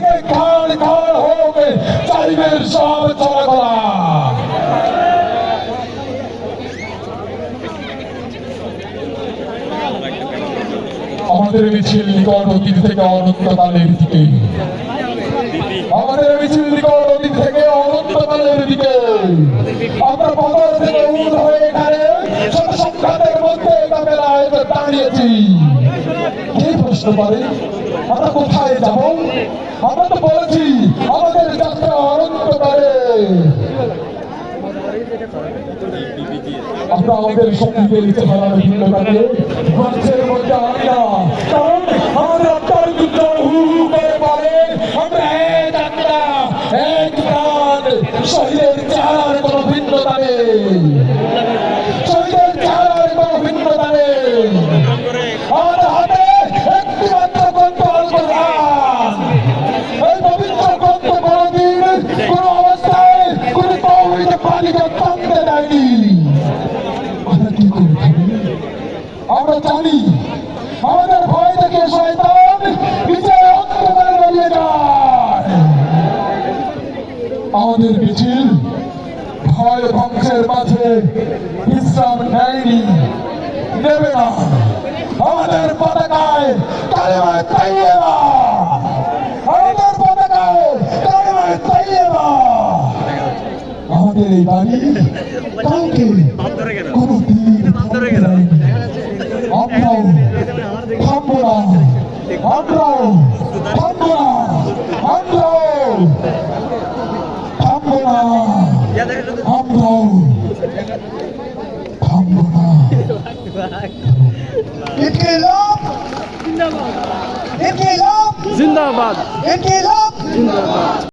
থেকে খাল খাল হবে চাইবের সব চলাকলা। আমাদের মিছিল নিকট অতীত থেকে অনন্তকালের দিকে, আমাদের মিছিল নিকট অতীত থেকে অনন্তকালের দিকে। আমরা বদল থেকে উঠ হয়ে এখানে শত সংঘাতের মধ্যে কাফেলায় দাঁড়িয়েছি। কে প্রশ্ন করে আমরা কোথায় যাব? আমরা তো বলেছি আমাদের যাত্রা অনন্তকালে। আমরা আমাদের শক্তিদের চেহারার ভিন্নতাকে মানুষের মধ্যে আনি না, কারণ আমাদের আত্মার উজ্জ্বল হু হু করে বলে আমরা এক আত্মা এক প্রাণ। শহীদের চেহারার কোনো ভিন্নতা নেই, শহীদের চেহারার কোনো ভিন্নতা নেই। আমাদের হাতে একটি মাত্র গ্রন্থ আল কোরআন। এই পবিত্র গ্রন্থ কোনদিন কোন অবস্থায় কোন তৌহিদের পানিকে টানতে দেয়নি। আমরা কি করে থাকি? আমরা জানি আমাদের ভয় থেকে শয়তান বিজয় অন্ধকারে বেরিয়ে যায়। আমাদের মিছিল ভয় ধ্বংসের মাঝে বিশ্রাম নেয়নি, নেবে না। আমাদের পতাকায় কালেমায়ে তাইয়্যিবা, আমাদের পতাকায় কালেমায়ে তাইয়্যিবা। আমাদের এই বাণী কাউকে কোনদিন থামতে দেয়নি। আমরাও থামবো না, আমরাও থামবো না, আমরাও থামবো না, আমরাও থামবো না। ইনকিলাব জিন্দাবাদ, ইনকিলাব